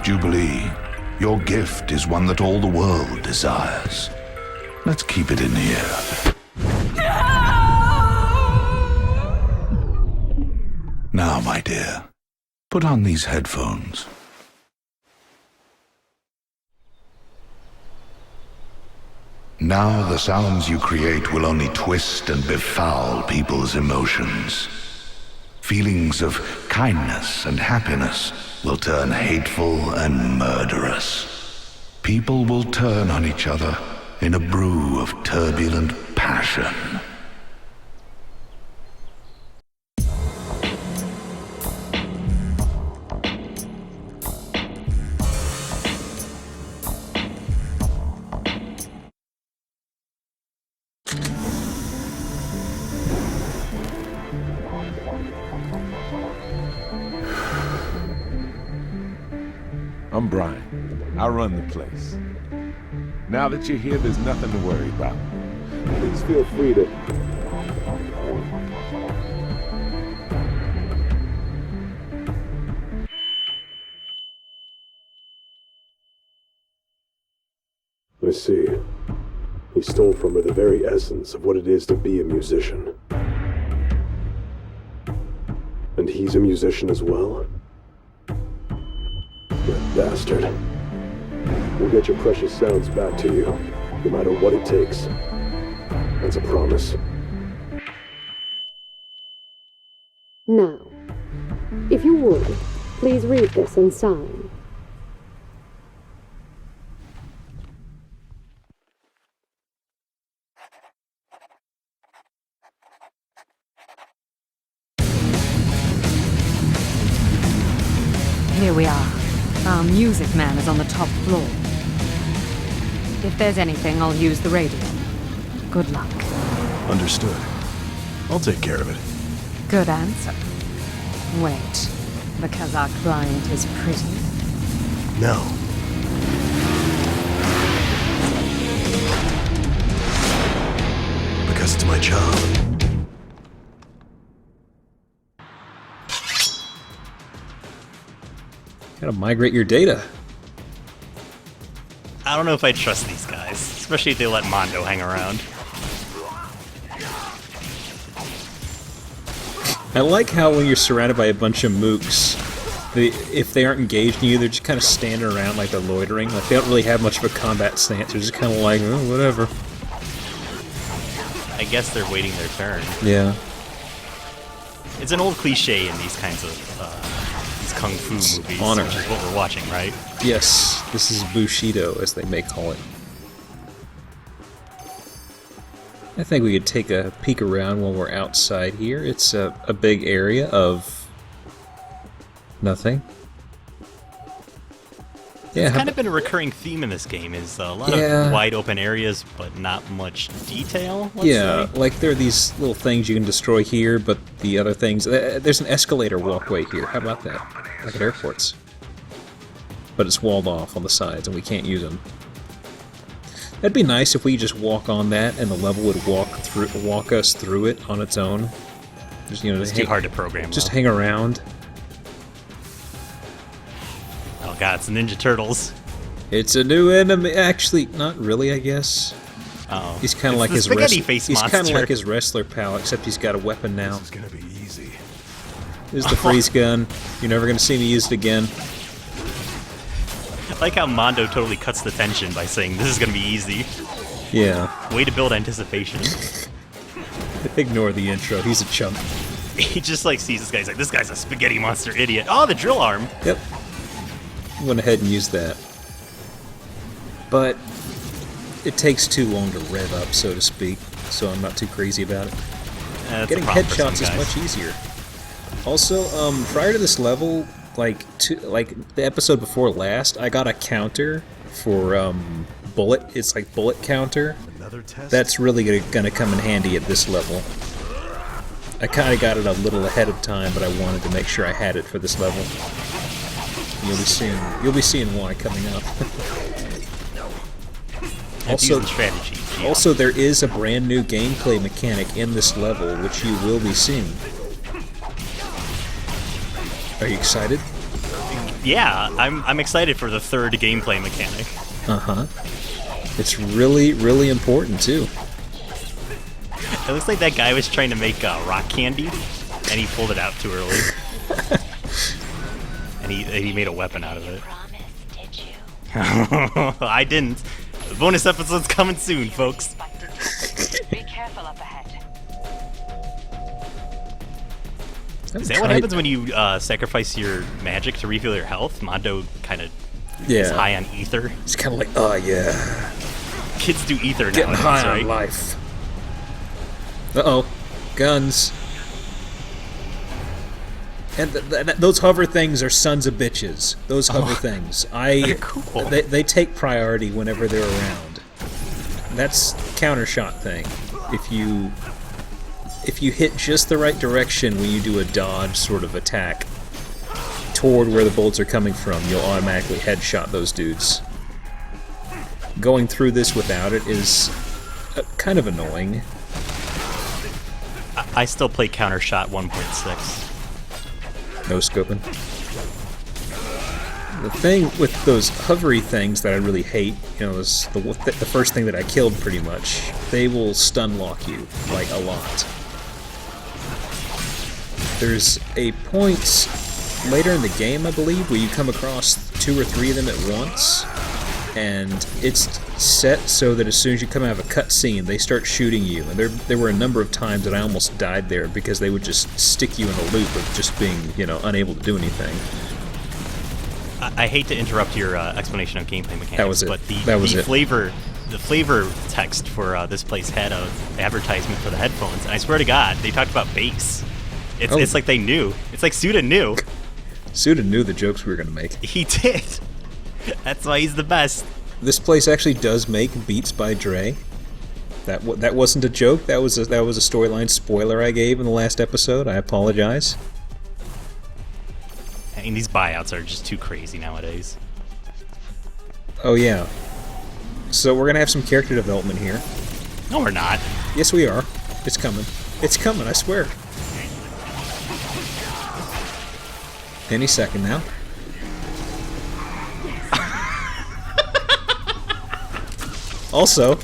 Jubilee, your gift is one that all the world desires. Let's keep it in here. Now, my dear, put on these headphones. Now the sounds you create will only twist and befoul people's emotions. Feelings of kindness and happiness will turn hateful and murderous. People will turn on each other in a brew of turbulent passion. I'm Brian. I run the place. Now that you're here, there's nothing to worry about. Please feel free to... I see. He stole from her the very essence of what it is to be a musician. And he's a musician as well? That bastard. We'll get your precious sounds back to you, no matter what it takes. That's a promise. Now, if you would, please read this and sign. Here we are. Our music man is on the top floor. If there's anything, I'll use the radio. Good luck. Understood. I'll take care of it. Good answer. Wait, because our client is pretty? No. Because it's my job. Gotta migrate your data. I don't know if I trust these guys, especially if they let Mondo hang around. I like how when you're surrounded by a bunch of mooks, if they aren't engaged in you, they're just kind of standing around like they're loitering. Like they don't really have much of a combat stance. They're just kind of like, oh, whatever. I guess they're waiting their turn. Yeah. It's an old cliche in these kinds of these kung fu movies, honor. which is what we're watching, right? Yes, this is Bushido, as they may call it. I think we could take a peek around while we're outside here. It's a big area of nothing. Yeah, It's kind of been a recurring theme in this game, is a lot of wide open areas, but not much detail, let's say. Like there are these little things you can destroy here, but the other things... there's an escalator walkway here. How about that? Like at airports. But it's walled off on the sides, and we can't use them. That'd be nice if we just walk on that, and the level would walk us through it on its own. Just, you know, It's too hard to program, Just though. hang around. Oh god, it's the Ninja Turtles. It's a new enemy. Actually, not really, I guess. Uh-oh. He's kind of like the his spaghetti face He's kind of monster. like his wrestler pal, except he's got a weapon now. This is gonna be easy. This is the freeze gun. You're never gonna see me use it again. I like how Mondo totally cuts the tension by saying this is gonna be easy. Yeah. Way to build anticipation. Ignore the intro. He's a chump. He just like sees this guy, he's like, this guy's a spaghetti monster idiot. Oh, the drill arm! Yep. Went ahead and used that. But it takes too long to rev up, so to speak, so I'm not too crazy about it. That's Getting a problem for some headshots is guys. much easier. Also, prior to this level, like the episode before last, I got a counter for bullet. It's like bullet counter. Another test? That's really gonna come in handy at this level. I kind of got it a little ahead of time, but I wanted to make sure I had it for this level. You'll be seeing why coming up. Using strategy. Yeah. Also, there is a brand new gameplay mechanic in this level, which you will be seeing. Are you excited? Yeah, I'm excited for the third gameplay mechanic. Uh-huh. It's really, really important, too. It looks like that guy was trying to make rock candy, and he pulled it out too early. and he made a weapon out of it. I didn't. The bonus episode's coming soon, folks. Be careful up ahead. Is that what happens when you sacrifice your magic to refill your health? Mondo kind of is high on ether. It's kind of like, oh yeah. Kids do ether Getting nowadays, high right? on life. Uh-oh. Guns. And those hover things are sons of bitches. Those hover things. They're cool. They take priority whenever they're around. That's counter shot thing. If you hit just the right direction when you do a dodge sort of attack toward where the bolts are coming from, you'll automatically headshot those dudes. Going through this without it is kind of annoying. I still play counter shot 1.6. No scoping. The thing with those hovery things that I really hate, is the first thing that I killed pretty much. They will stun lock you, like, a lot. There's a point later in the game, I believe, where you come across 2 or 3 of them at once, and it's set so that as soon as you come out of a cutscene, they start shooting you. And there were a number of times that I almost died there because they would just stick you in a loop of just being, unable to do anything. I hate to interrupt your explanation of gameplay mechanics, That was it. but The flavor text for this place had an advertisement for the headphones, and I swear to God, they talked about bass. It's like they knew. It's like Suda knew. Suda knew the jokes we were going to make. He did. That's why he's the best. This place actually does make Beats by Dre. That wasn't a joke. That was a storyline spoiler I gave in the last episode. I apologize. I mean, these buyouts are just too crazy nowadays. Oh yeah. So we're gonna have some character development here. No, we're not. Yes, we are. It's coming. It's coming. I swear. Any second now. Also.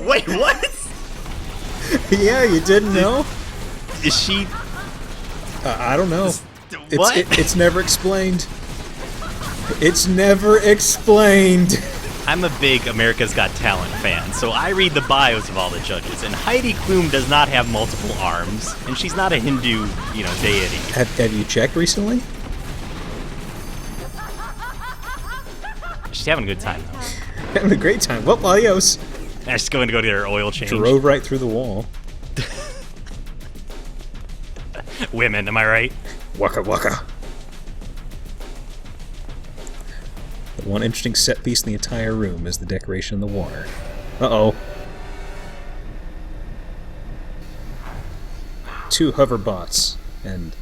Wait, what? Yeah, you didn't know? Is she? I don't know. What? It's never explained. It's never explained. I'm a big America's Got Talent fan, so I read the bios of all the judges, and Heidi Klum does not have multiple arms, and she's not a Hindu, deity. Have you checked recently? She's having a good time, though. Having a great time. Well, adios. She's going to go to her oil change. Drove right through the wall. Women, am I right? Waka waka. The one interesting set piece in the entire room is the decoration in the water. Uh-oh. 2 hover bots. And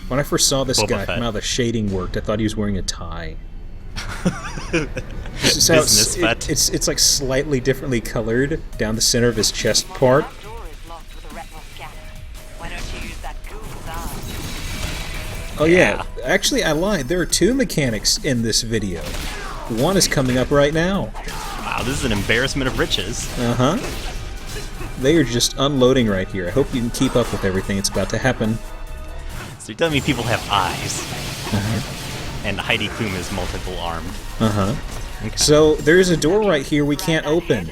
when I first saw this Boba guy Fett. come out, the shading worked. I thought he was wearing a tie. This is how Business Fett. it's like slightly differently colored down the center of his chest part. Front door is locked with a retinal scanner. Why don't you use that Google's eye? Oh yeah. Actually, I lied. There are 2 mechanics in this video. One is coming up right now. Wow, this is an embarrassment of riches. Uh-huh. They are just unloading right here. I hope you can keep up with everything that's about to happen. So you're telling me people have eyes, Uh-huh. and Heidi Klum is multiple armed. Uh-huh. So there's a door right here we can't open.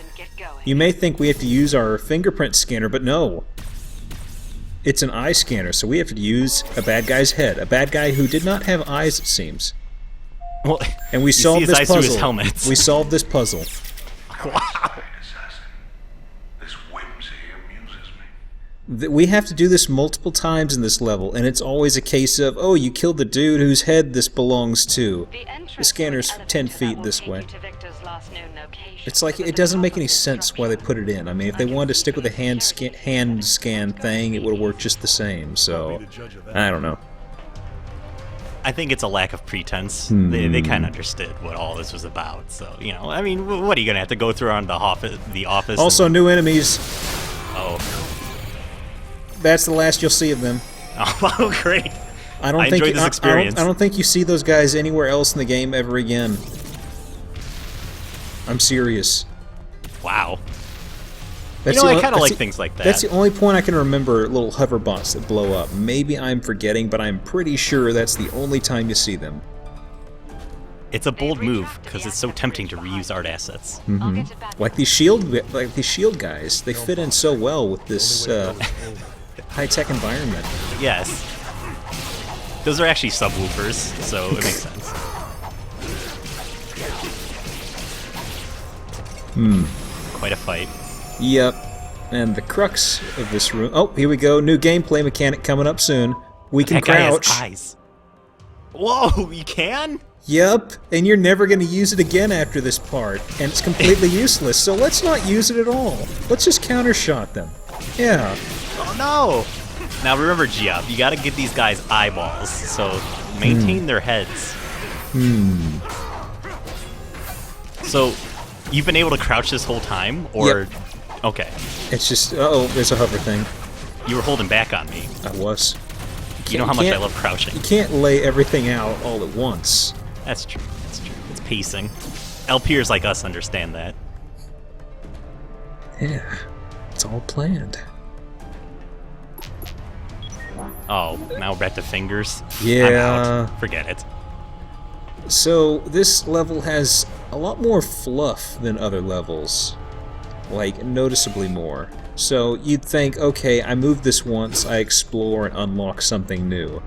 You may think we have to use our fingerprint scanner, but no. It's an eye scanner, so we have to use a bad guy's head. A bad guy who did not have eyes, it seems. Well, And we you solved see his this eyes through his puzzle. helmet. We solved this puzzle. This whimsy amuses me. We have to do this multiple times in this level, and it's always a case of, oh, you killed the dude whose head this belongs to. The scanner's 10 feet this way. It's like, it doesn't make any sense why they put it in. I mean, if they wanted to stick with a hand scan thing, it would have worked just the same, so I don't know. I think it's a lack of pretense. They kind of understood what all this was about. So, I mean, what are you going to have to go through on the office? Also, new enemies. Oh. That's the last you'll see of them. Oh, great. I don't I think enjoyed this experience. I don't think you see those guys anywhere else in the game ever again. I'm serious. Wow. That's You know, the I only- kind of that's like the- things like that. That's the only point I can remember. Little hoverbots that blow up. Maybe I'm forgetting, but I'm pretty sure that's the only time you see them. It's a bold move because it's so tempting to reuse art assets. I'll get you back. Like these shield guys. They fit in so well with this high-tech environment. Yes. Those are actually subwoofers, so it makes sense. Quite a fight. Yep. And the crux of this room. Oh, here we go. New gameplay mechanic coming up soon. We can That guy has crouch. eyes. Whoa, you can? Yep. And you're never going to use it again after this part. And it's completely useless. So let's not use it at all. Let's just countershot them. Yeah. Oh no! Now remember, Geoff, you gotta give these guys eyeballs, so maintain their heads. So, you've been able to crouch this whole time, or... Yep. Okay. It's just... Uh-oh, there's a hover thing. You were holding back on me. I was. You know how much I can't- love crouching. You can't lay everything out all at once. That's true, that's true. It's pacing. LPers like us understand that. Yeah. It's all planned. Oh, now we're back to fingers? Yeah. I'm out. Forget it. So, this level has a lot more fluff than other levels. Like, noticeably more. So, you'd think, okay, I move this once, I explore and unlock something new.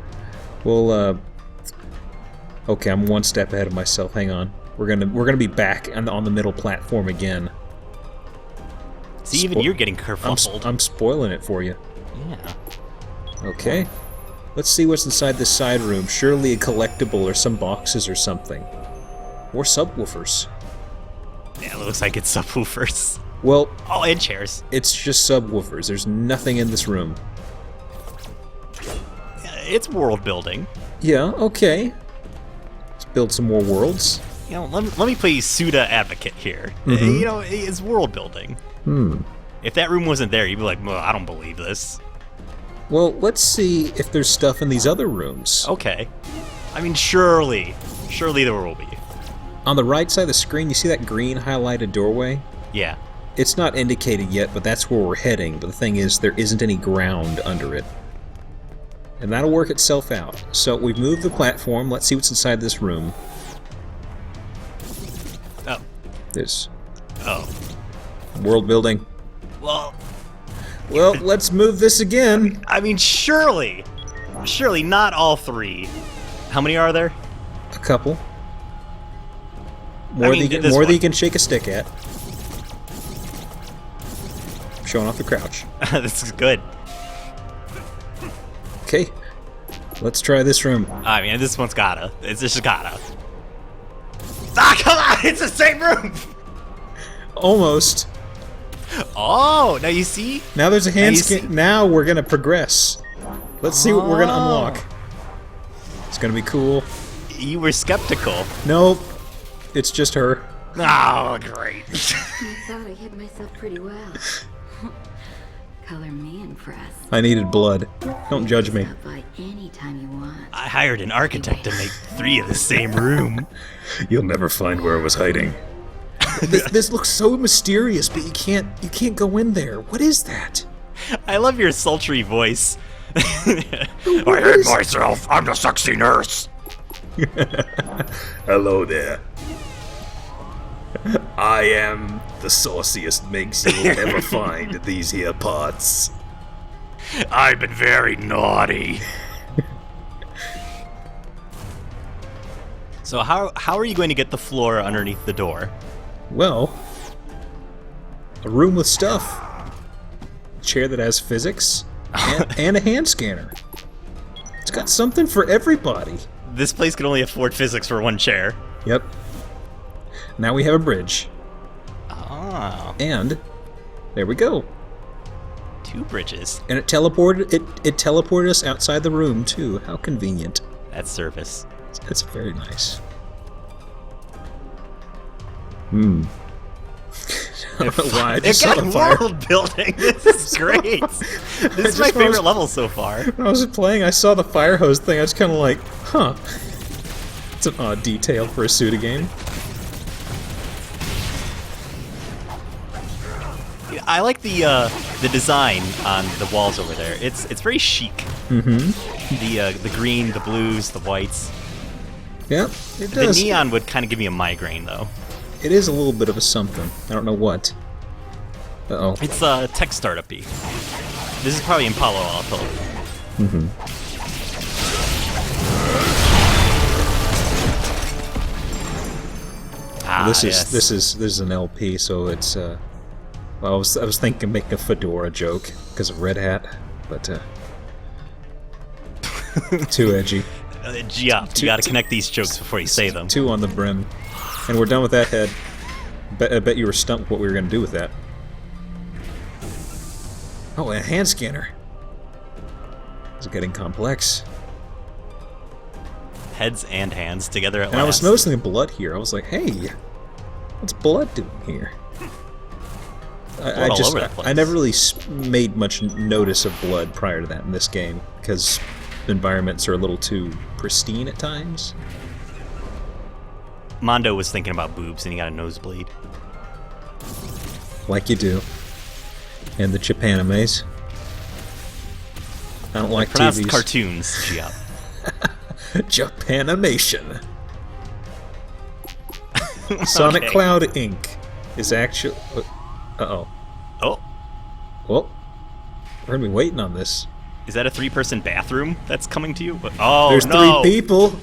Well, okay, I'm one step ahead of myself, hang on. We're gonna be back on the middle platform again. See, even you're getting kerfuffled. I'm spoiling it for you. Yeah. Okay. Let's see what's inside this side room. Surely a collectible or some boxes or something. Or subwoofers. Yeah, it looks like it's subwoofers. Well, Oh, and chairs. it's just subwoofers. There's nothing in this room. It's world building. Yeah, okay. Let's build some more worlds. You know, let me play Suda advocate here. You know, it's world building. If that room wasn't there, you'd be like, well, I don't believe this. Well, let's see if there's stuff in these other rooms. Okay. I mean, surely there will be. On the right side of the screen, you see that green highlighted doorway? Yeah. It's not indicated yet, but that's where we're heading. But the thing is, there isn't any ground under it. And that'll work itself out. So we've moved the platform. Let's see what's inside this room. Oh. There's Oh. world building. Well, Well, let's move this again. I mean, surely not all three. How many are there? A couple. More, mean, than, this more than one. you can shake a stick at. Showing off the crouch. This is good. Okay. Let's try this room. I mean, this one's gotta. It's just gotta. Ah, come on! It's the same room! Almost. Oh, now you see? Now there's a Now hand you scan. see- Now we're gonna progress. Let's see what we're gonna unlock. It's gonna be cool. You were skeptical. Nope. It's just her. Oh, great. I thought I hid myself pretty well. Color me impressed. I needed blood. Don't judge me. Stop by any time you want. I hired an architect to make 3 of the same room. You'll never find where I was hiding. this looks so mysterious, but you can't go in there. What is that? I love your sultry voice. I hid myself. I'm the sexy nurse. Hello there. I am the sauciest minx you'll ever find in these here parts. I've been very naughty. So how are you going to get the floor underneath the door? Well, a room with stuff. A chair that has physics, and a hand scanner. It's got something for everybody. This place can only afford physics for 1 chair. Yep. Now we have a bridge. Oh, And there we go. 2 bridges. And it teleported us outside the room too. How convenient. That's service. That's very nice. I don't know why. I It just saw got the fire. world building. This is great. This is my favorite level so far. When I was playing, I saw the fire hose thing. I was kind of like, huh. It's an odd detail for a Suda game. I like the design on the walls over there. It's very chic. Mm-hmm. The green, the blues, the whites. Yep, it The does. neon would kind of give me a migraine though. It is a little bit of a something. I don't know what. Uh-oh. It's tech startup-y. This is probably in Palo Alto. Mm-hmm. This is an LP, so it's well, I was thinking making a fedora joke because of Red Hat, but too edgy. Gee up, you gotta connect these jokes before you say them. Two on the brim, and we're done with that head. I bet you were stumped with what we were gonna do with that. Oh, a hand scanner. It's getting complex. Heads and hands together at And last. I was noticing the blood here. I was like, hey, what's blood doing here? all over the place. I never really made much notice of blood prior to that in this game because environments are a little too pristine at times. Mondo was thinking about boobs and he got a nosebleed. Like you do. And the Japanimes. I don't like Pronounced TVs. cartoons, gee up. Japanimation. Sonic Okay. Cloud Inc. is actually... Uh-oh. Oh, Well, we're gonna be waiting on this. is that a 3-person bathroom that's coming to you? Oh, There's no. 3 people!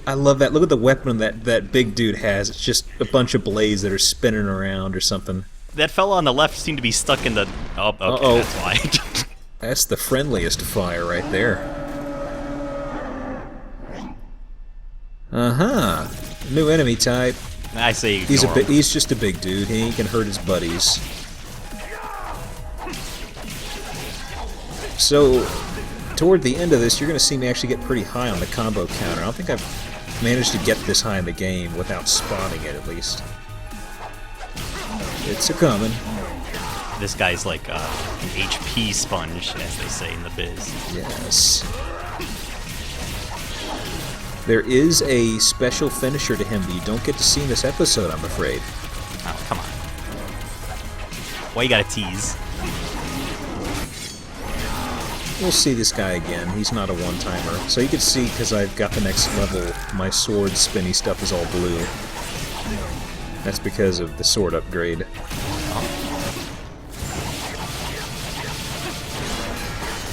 I love that. Look at the weapon that big dude has. It's just a bunch of blades that are spinning around or something. That fellow on the left seemed to be stuck in the... Oh, okay, Uh-oh. that's why. That's the friendliest fire right there. Uh-huh. New enemy type. I say He's ignore him. he's just a big dude. He can hurt his buddies. So, toward the end of this, you're going to see me actually get pretty high on the combo counter. I don't think I've managed to get this high in the game without spotting it, at least. It's a-coming. This guy's like an HP sponge, as they say in the biz. Yes. There is a special finisher to him that you don't get to see in this episode, I'm afraid. Oh, come on. Why you gotta tease? We'll see this guy again. He's not a one-timer. So you can see, because I've got the next level, my sword spinny stuff is all blue. That's because of the sword upgrade.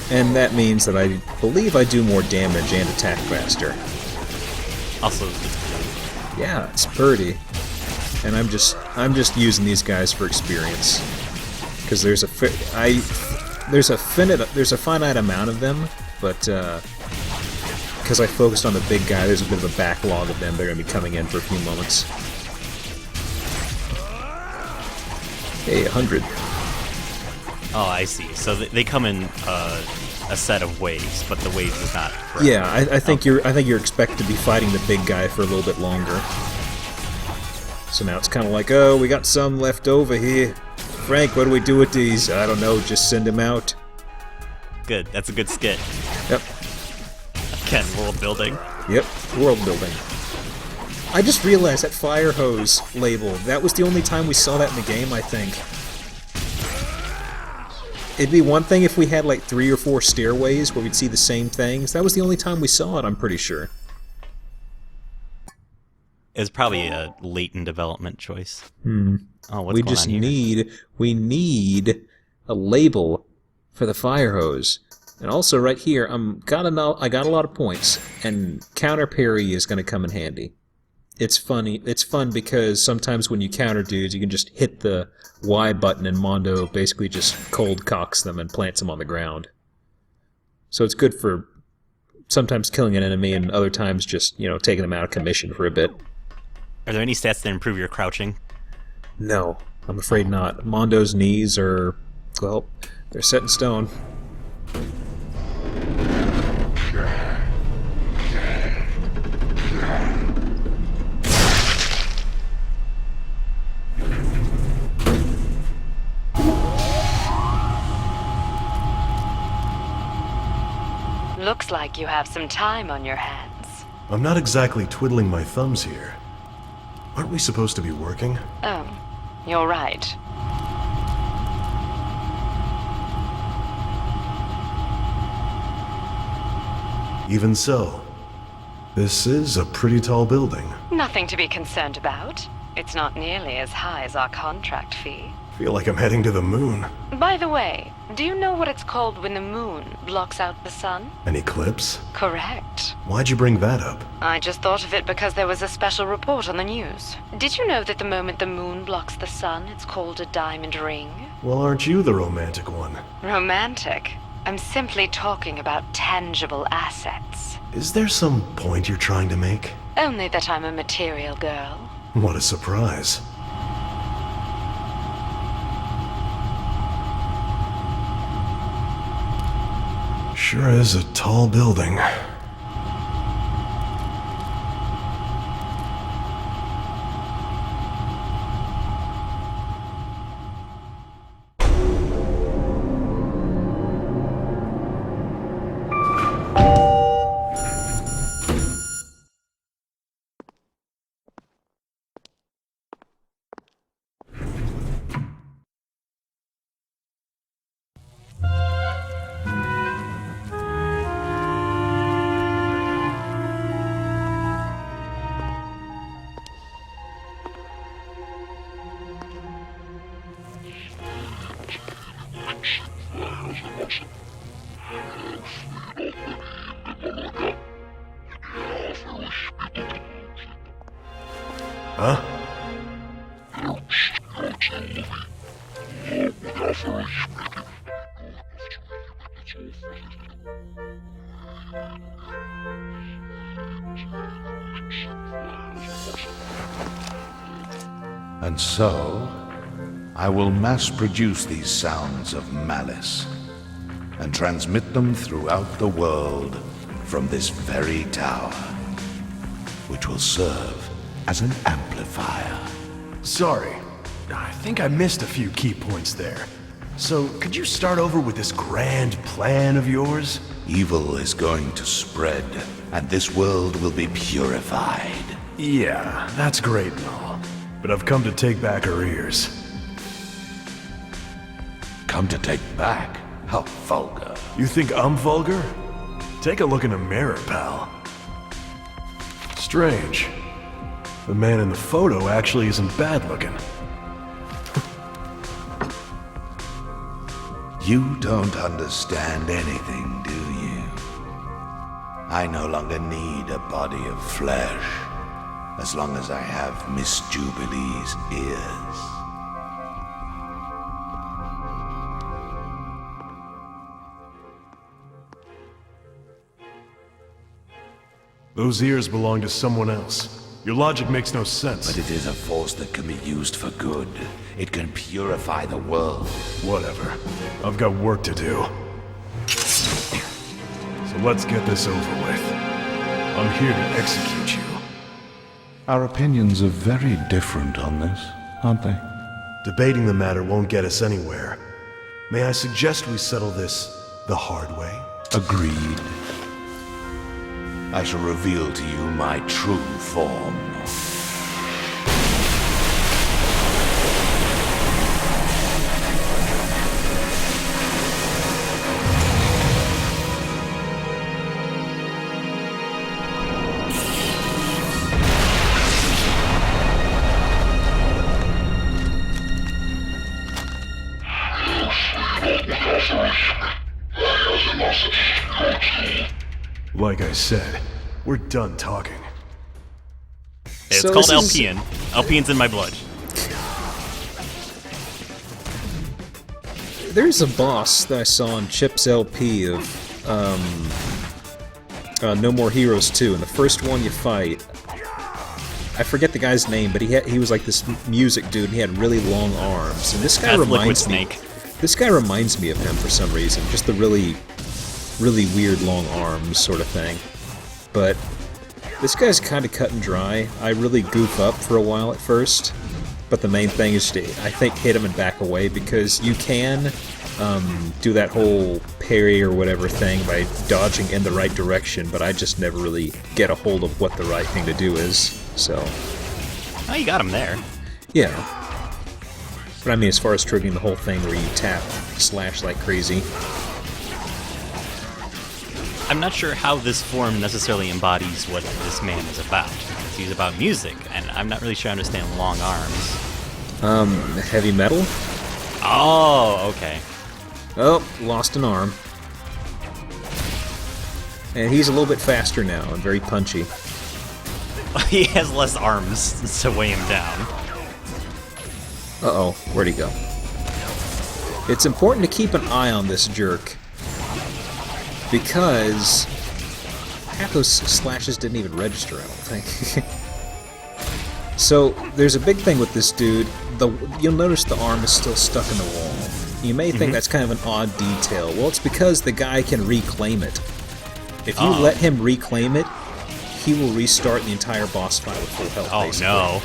And that means that I believe I do more damage and attack faster. Also, Yeah, it's pretty. And I'm just using these guys for experience. Because there's a finite amount of them, but because I focused on the big guy, there's a bit of a backlog of them. They're going to be coming in for a few moments. Hey, 100. oh, I see. So they come in a set of waves, but the wave is not. Forever. Yeah, I think you're expected to be fighting the big guy for a little bit longer. So now it's kind of like, oh, we got some left over here. Frank, what do we do with these? I don't know, just send them out. Good. That's a good skit. Yep. Again, world building. Yep, world building. I just realized that fire hose label, that was the only time we saw that in the game, I think. It'd be one thing if we had like 3 or 4 stairways where we'd see the same things. That was the only time we saw it, I'm pretty sure. It's probably a late in development choice. Hmm. Oh, what's We going just on here? need a label for the fire hose. And also right here, I got a lot of points, and counter parry is going to come in handy. It's funny. It's fun because sometimes when you counter dudes, you can just hit the Y button, and Mondo basically just cold cocks them and plants them on the ground. So it's good for sometimes killing an enemy, and other times just taking them out of commission for a bit. Are there any stats that improve your crouching? No, I'm afraid not. Mondo's knees are, well, they're set in stone. Looks like you have some time on your hands. I'm not exactly twiddling my thumbs here. Aren't we supposed to be working? Oh, you're right. Even so, this is a pretty tall building. Nothing to be concerned about. It's not nearly as high as our contract fee. Feel like I'm heading to the moon. By the way, do you know what it's called when the moon blocks out the sun? An eclipse? Correct. Why'd you bring that up? I just thought of it because there was a special report on the news. Did you know that the moment the moon blocks the sun, it's called a diamond ring? Well, aren't you the romantic one? Romantic? I'm simply talking about tangible assets. Is there some point you're trying to make? Only that I'm a material girl. What a surprise. Sure is a tall building. Huh? And so, I will mass produce these sounds of malice and transmit them throughout the world from this very tower, which will serve as an amplifier. Sorry, I think I missed a few key points there. So, could you start over with this grand plan of yours? Evil is going to spread, and this world will be purified. Yeah, that's great and all. But I've come to take back her ears. Come to take back? How vulgar. You think I'm vulgar? Take a look in the mirror, pal. Strange. The man in the photo actually isn't bad looking. You don't understand anything, do you? I no longer need a body of flesh, as long as I have Miss Jubilee's ears. Those ears belong to someone else. Your logic makes no sense. But it is a force that can be used for good. It can purify the world. Whatever. I've got work to do. So let's get this over with. I'm here to execute you. Our opinions are very different on this, aren't they? Debating the matter won't get us anywhere. May I suggest we settle this the hard way? Agreed. I shall reveal to you my true form. Like I said, we're done talking. It's So called this is- Alpian. Alpian's in my blood. There's a boss that I saw in Chip's LP of No More Heroes 2, and the first one you fight, I forget the guy's name, but he was like this music dude, and he had really long arms. And this guy That's Liquid reminds me. Snake. This guy reminds me of him for some reason. Just the really weird long arms sort of thing. But this guy's kind of cut and dry. I really goof up for a while at first, but the main thing is to, I think, hit him and back away, because you can do that whole parry or whatever thing by dodging in the right direction, but I just never really get a hold of what the right thing to do is, so... Oh, you got him there. Yeah. But I mean, as far as triggering the whole thing where you tap, slash like crazy... I'm not sure how this form necessarily embodies what this man is about. He's about music, and I'm not really sure I understand long arms. Heavy metal? Oh, okay. Oh, lost an arm. And he's a little bit faster now, and very punchy. He has less arms to weigh him down. Uh-oh, where'd he go? It's important to keep an eye on this jerk, because half those slashes didn't even register, I don't think. So, there's a big thing with this dude. You'll notice the arm is still stuck in the wall. You may think that's kind of an odd detail. Well, it's because the guy can reclaim it. If you let him reclaim it, he will restart the entire boss fight with full health, basically. No.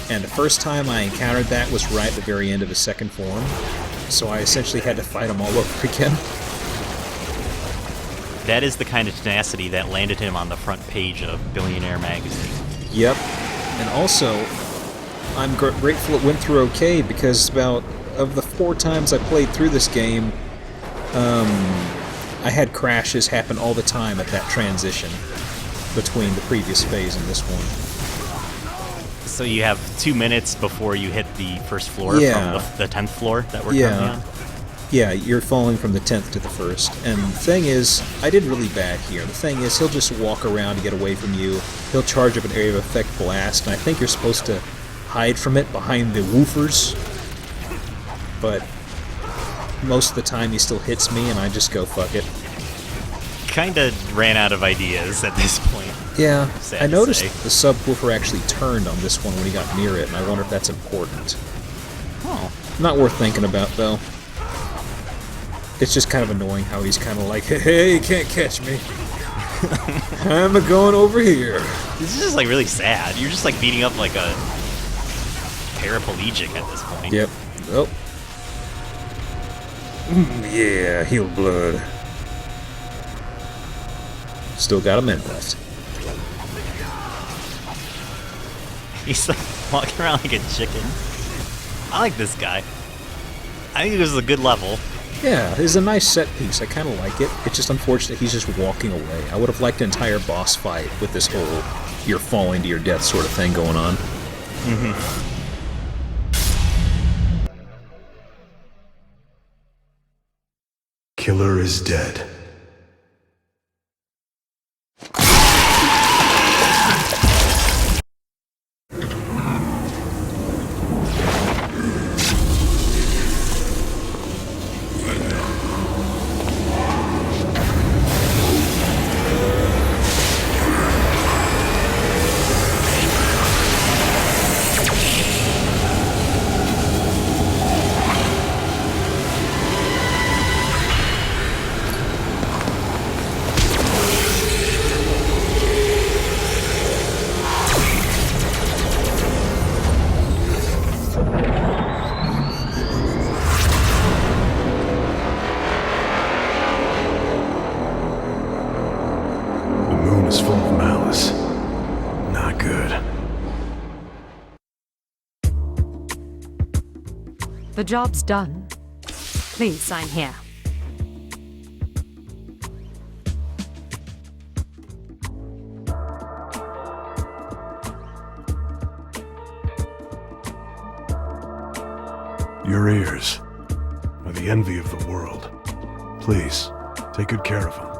And the first time I encountered that was right at the very end of his second form, so I essentially had to fight him all over again. That is the kind of tenacity that landed him on the front page of Billionaire magazine. Yep. And also, I'm grateful it went through okay, because of the 4 times I played through this game, I had crashes happen all the time at that transition between the previous phase and this one. So you have 2 minutes before you hit the first floor from the 10th floor that we're currently on? Yeah, you're falling from the 10th to the 1st. And the thing is, I did really bad here. The thing is, he'll just walk around to get away from you. He'll charge up an area of effect blast, and I think you're supposed to hide from it behind the woofers. But most of the time he still hits me, and I just go, fuck it. Kinda ran out of ideas at this point. Yeah, I noticed say. the subwoofer actually turned on this one when he got near it, and I wonder if that's important. Oh. Not worth thinking about, though. It's just kind of annoying how he's kind of like, hey, you can't catch me. I'm going over here. This is just like really sad. You're just like beating up like a paraplegic at this point. Yep. Oh. Yeah, heal blood. Still got a minute left. He's like walking around like a chicken. I like this guy. I think this is a good level. Yeah, it's a nice set piece. I kind of like it. It's just unfortunate he's just walking away. I would have liked an entire boss fight with this whole you're falling to your death sort of thing going on. Killer is dead. Is full of malice. Not good. The job's done. Please sign here. Your ears are the envy of the world. Please, take good care of them.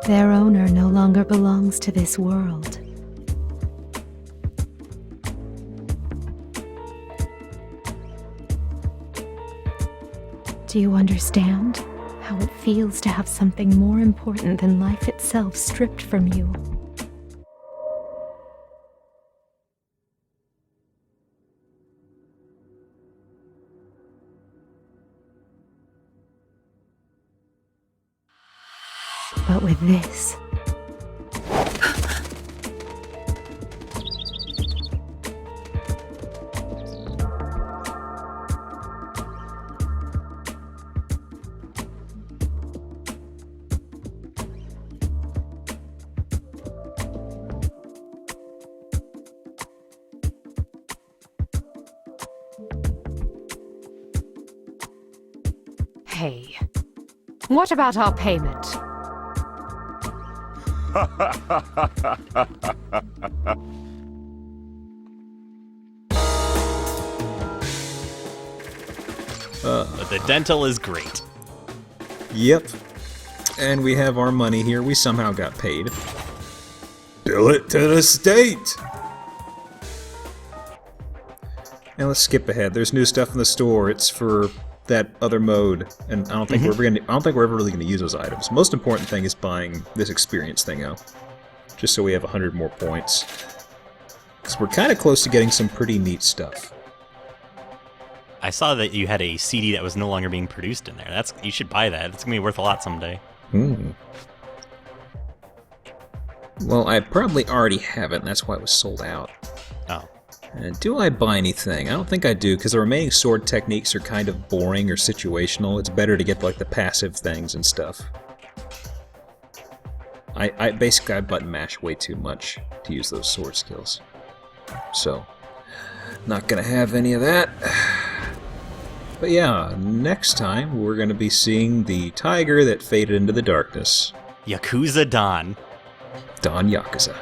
Their owner no longer belongs to this world. Do you understand how it feels to have something more important than life itself stripped from you? But with this, Okay. What about our payment? But the dental is great. Yep. And we have our money here. We somehow got paid. Bill it to the state! And let's skip ahead. There's new stuff in the store. It's for that other mode, and I don't think we're ever really gonna use those items. Most important thing is buying this experience thing out, just so we have 100 more points. Because we're kind of close to getting some pretty neat stuff. I saw that you had a CD that was no longer being produced in there. You should buy that. It's gonna be worth a lot someday. Well, I probably already have it, and that's why it was sold out. Oh. Do I buy anything? I don't think I do, because the remaining sword techniques are kind of boring or situational. It's better to get like the passive things and stuff. I basically button mash way too much to use those sword skills. So, not gonna have any of that. But yeah, next time we're gonna be seeing the tiger that faded into the darkness. Yakuza Don. Don Yakuza.